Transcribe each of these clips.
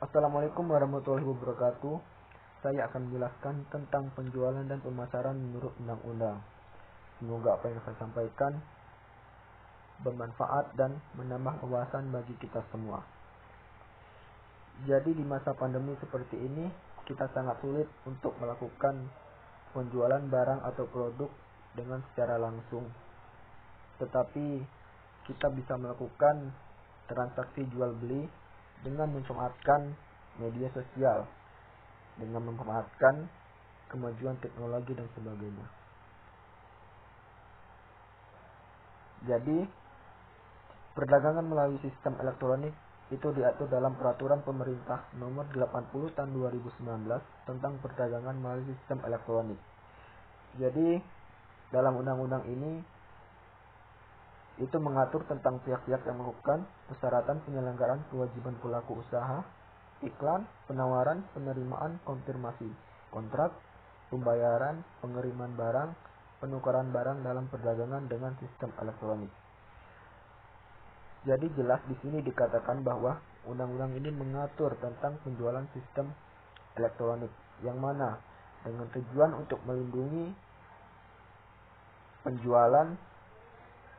Assalamualaikum warahmatullahi wabarakatuh. Saya akan menjelaskan tentang penjualan dan pemasaran menurut undang-undang. Semoga apa yang saya sampaikan bermanfaat dan menambah wawasan bagi kita semua. Jadi di masa pandemi seperti ini, kita sangat sulit untuk melakukan penjualan barang atau produk dengan secara langsung. Tetapi kita bisa melakukan transaksi jual beli dengan memanfaatkan media sosial, dengan memanfaatkan kemajuan teknologi dan sebagainya. Jadi, perdagangan melalui sistem elektronik itu diatur dalam Peraturan Pemerintah Nomor 80 Tahun 2019 tentang perdagangan melalui sistem elektronik. Jadi, dalam undang-undang ini itu mengatur tentang pihak-pihak yang melakukan persyaratan penyelenggaraan kewajiban pelaku usaha, iklan, penawaran, penerimaan, konfirmasi, kontrak, pembayaran, pengiriman barang, penukaran barang dalam perdagangan dengan sistem elektronik. Jadi jelas di sini dikatakan bahwa undang-undang ini mengatur tentang penjualan sistem elektronik yang mana dengan tujuan untuk melindungi penjualan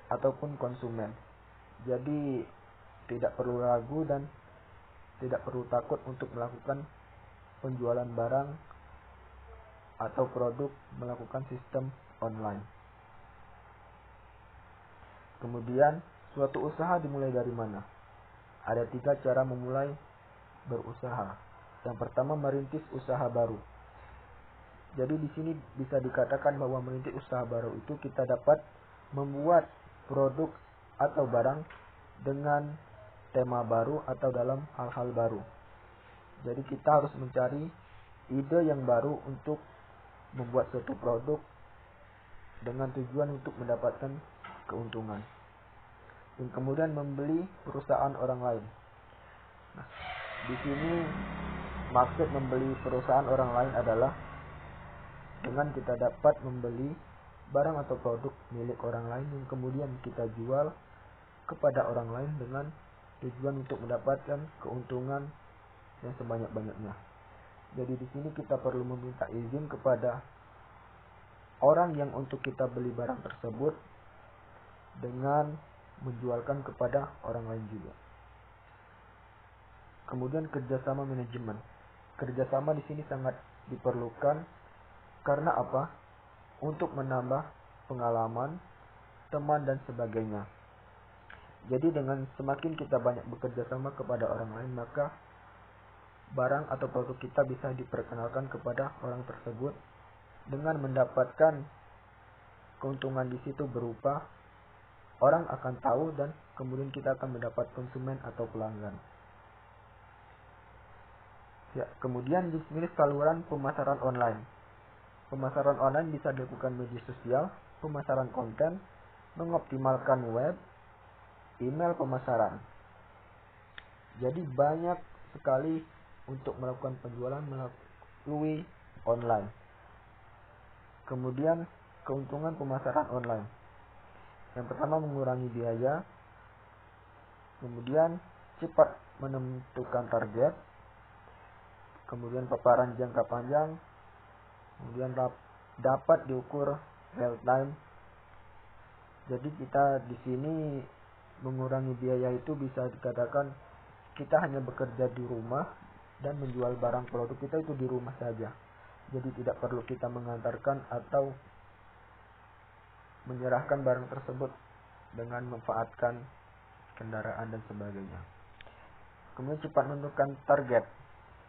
ataupun konsumen. Jadi tidak perlu ragu dan tidak perlu takut untuk melakukan penjualan barang atau produk melakukan sistem online. Kemudian, suatu usaha dimulai dari mana? Ada 3 cara memulai berusaha. Yang pertama, merintis usaha baru. Jadi di sini bisa dikatakan bahwa merintis usaha baru itu kita dapat membuat produk atau barang dengan tema baru atau dalam hal-hal baru. Jadi kita harus mencari ide yang baru untuk membuat suatu produk dengan tujuan untuk mendapatkan keuntungan. Dan kemudian membeli perusahaan orang lain. Nah, di sini maksud membeli perusahaan orang lain adalah dengan kita dapat membeli barang atau produk milik orang lain yang kemudian kita jual kepada orang lain dengan tujuan untuk mendapatkan keuntungan yang sebanyak-banyaknya. Jadi di sini kita perlu meminta izin kepada orang yang untuk kita beli barang tersebut dengan menjualkan kepada orang lain juga. Kemudian kerjasama manajemen. Kerjasama di sini sangat diperlukan karena apa? Untuk menambah pengalaman, teman dan sebagainya. Jadi dengan semakin kita banyak bekerja sama kepada orang lain, maka barang atau produk kita bisa diperkenalkan kepada orang tersebut dengan mendapatkan keuntungan di situ berupa orang akan tahu dan kemudian kita akan mendapat konsumen atau pelanggan. Ya, kemudian di sini saluran pemasaran online. Pemasaran online bisa dilakukan media sosial, pemasaran konten, mengoptimalkan web, email pemasaran. Jadi banyak sekali untuk melakukan penjualan melalui online. Kemudian keuntungan pemasaran online. Yang pertama mengurangi biaya, kemudian cepat menentukan target, kemudian paparan jangka panjang, kemudian dapat diukur real time. Jadi kita di sini mengurangi biaya itu bisa dikatakan kita hanya bekerja di rumah dan menjual barang produk kita itu di rumah saja. Jadi tidak perlu kita mengantarkan atau menyerahkan barang tersebut dengan memanfaatkan kendaraan dan sebagainya. Kemudian cepat menentukan target.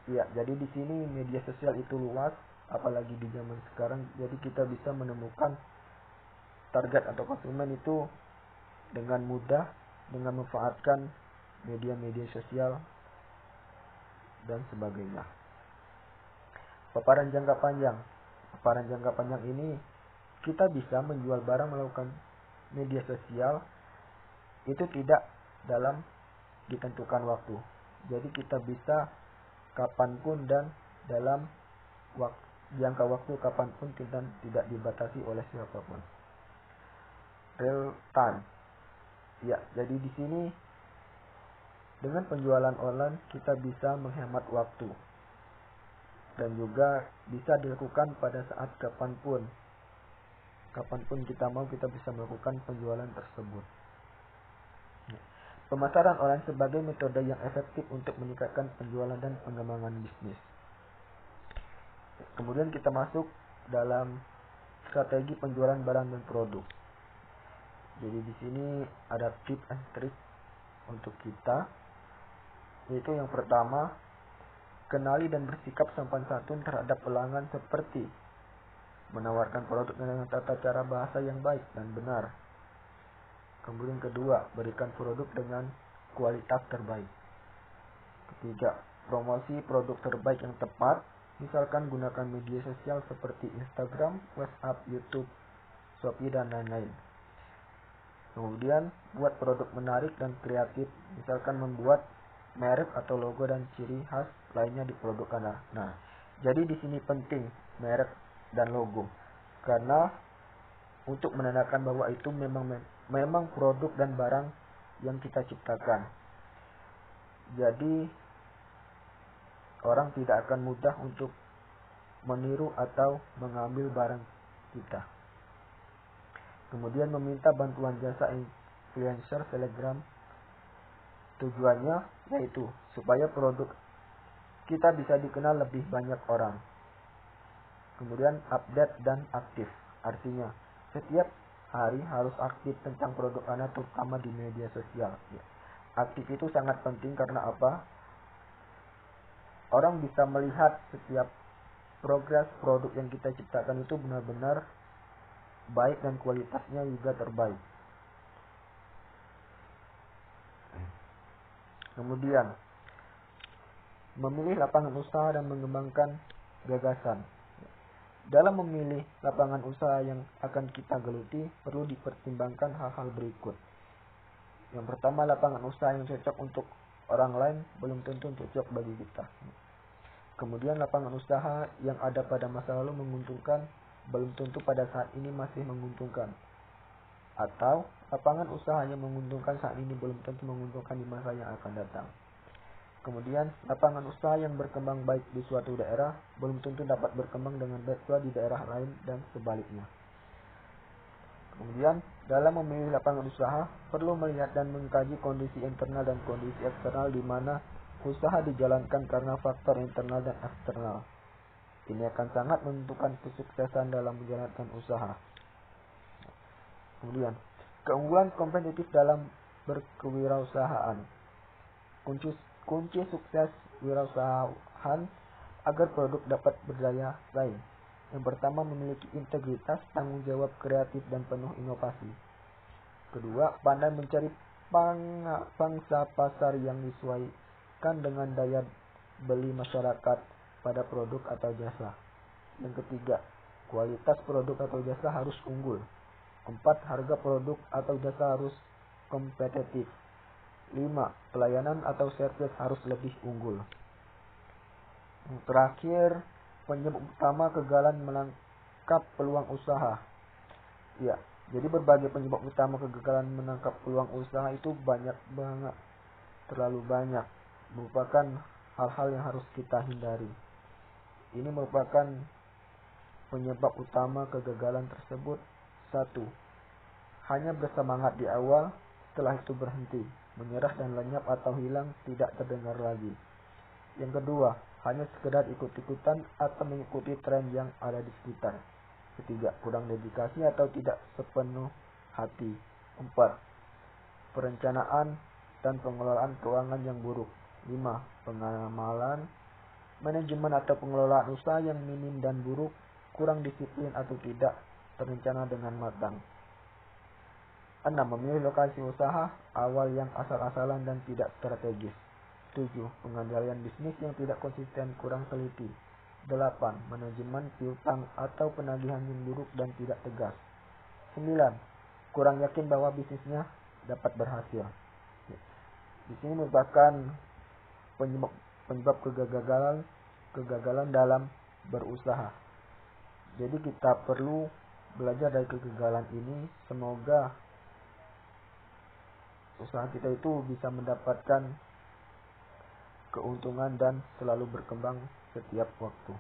Ya, jadi di sini media sosial itu luas, apalagi di zaman sekarang. Jadi kita bisa menemukan target atau konsumen itu dengan mudah dengan memanfaatkan media-media sosial dan sebagainya. Paparan jangka panjang. Paparan jangka panjang ini kita bisa menjual barang melakukan media sosial itu tidak dalam ditentukan waktu. Jadi kita bisa kapanpun dan dalam jangka waktu kapanpun dan tidak dibatasi oleh siapapun. Real time. Ya, jadi di sini Dengan penjualan online kita bisa menghemat waktu dan juga bisa dilakukan pada saat kapanpun kita mau, kita bisa melakukan penjualan tersebut. Pemasaran online sebagai metode yang efektif untuk meningkatkan penjualan dan pengembangan bisnis. Kemudian kita masuk dalam strategi penjualan barang dan produk. Jadi di sini ada tips and trik untuk kita, yaitu yang pertama, kenali dan bersikap sopan santun terhadap pelanggan seperti menawarkan produk dengan tata cara bahasa yang baik dan benar. Kemudian kedua, berikan produk dengan kualitas terbaik. Ketiga, promosi produk terbaik yang tepat. Misalkan gunakan media sosial seperti Instagram, WhatsApp, YouTube, Shopee, dan lain-lain. Kemudian, buat produk menarik dan kreatif. Misalkan membuat merek atau logo dan ciri khas lainnya di produk Anda. Nah, jadi di sini penting merek dan logo. Karena untuk menandakan bahwa itu memang produk dan barang yang kita ciptakan. Jadi orang tidak akan mudah untuk meniru atau mengambil barang kita. Kemudian meminta bantuan jasa influencer Telegram. Tujuannya yaitu supaya produk kita bisa dikenal lebih banyak orang. Kemudian update dan aktif. Artinya setiap hari harus aktif tentang produk Anda, terutama di media sosial. Aktif itu sangat penting karena apa? Orang bisa melihat setiap progres produk yang kita ciptakan itu benar-benar baik dan kualitasnya juga terbaik. Kemudian memilih lapangan usaha dan mengembangkan gagasan. Dalam memilih lapangan usaha yang akan kita geluti, perlu dipertimbangkan hal-hal berikut. Yang pertama, lapangan usaha yang cocok untuk orang lain belum tentu cocok bagi kita. Kemudian, lapangan usaha yang ada pada masa lalu menguntungkan, belum tentu pada saat ini masih menguntungkan. Atau, lapangan usaha yang menguntungkan saat ini belum tentu menguntungkan di masa yang akan datang. Kemudian, lapangan usaha yang berkembang baik di suatu daerah belum tentu dapat berkembang dengan baik pula di daerah lain dan sebaliknya. Kemudian, dalam memilih lapangan usaha, perlu melihat dan mengkaji kondisi internal dan kondisi eksternal di mana usaha dijalankan karena faktor internal dan eksternal. Ini akan sangat menentukan kesuksesan dalam menjalankan usaha. Kemudian, keunggulan kompetitif dalam berkewirausahaan. Kunci sukses wirausahaan agar produk dapat berdaya saing. Yang pertama, memiliki integritas, tanggung jawab, kreatif, dan penuh inovasi. Kedua, pandai mencari pangsa pasar yang disesuaikan dengan daya beli masyarakat pada produk atau jasa. Yang ketiga, kualitas produk atau jasa harus unggul. 4. Harga produk atau jasa harus kompetitif. 5. Pelayanan atau servis harus lebih unggul. Yang terakhir, penyebab utama kegagalan menangkap peluang usaha. Ya, jadi berbagai penyebab utama kegagalan menangkap peluang usaha itu banyak banget, terlalu banyak. Merupakan hal-hal yang harus kita hindari. Ini merupakan penyebab utama kegagalan tersebut. 1. Hanya bersemangat di awal, setelah itu berhenti, menyerah dan lenyap atau hilang, tidak terdengar lagi. Yang kedua, hanya sekedar ikut-ikutan atau mengikuti tren yang ada di sekitar. Ketiga, kurang dedikasi atau tidak sepenuh hati. 4. Perencanaan dan pengelolaan keuangan yang buruk. 5. Pengamalan manajemen atau pengelolaan usaha yang minim dan buruk, kurang disiplin atau tidak terencana dengan matang. 6. Memilih lokasi usaha awal yang asal-asalan dan tidak strategis. 7. Pengendalian bisnis yang tidak konsisten, kurang teliti. 8. Manajemen piutang atau penagihan yang buruk dan tidak tegas. 9. Kurang yakin bahwa bisnisnya dapat berhasil. Di sini merupakan penyebab kegagalan dalam berusaha. Jadi kita perlu belajar dari kegagalan ini. Semoga usaha kita itu bisa mendapatkan keuntungan dan selalu berkembang setiap waktu.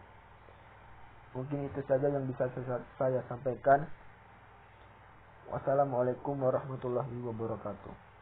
Mungkin itu saja yang bisa saya sampaikan. Wassalamualaikum warahmatullahi wabarakatuh.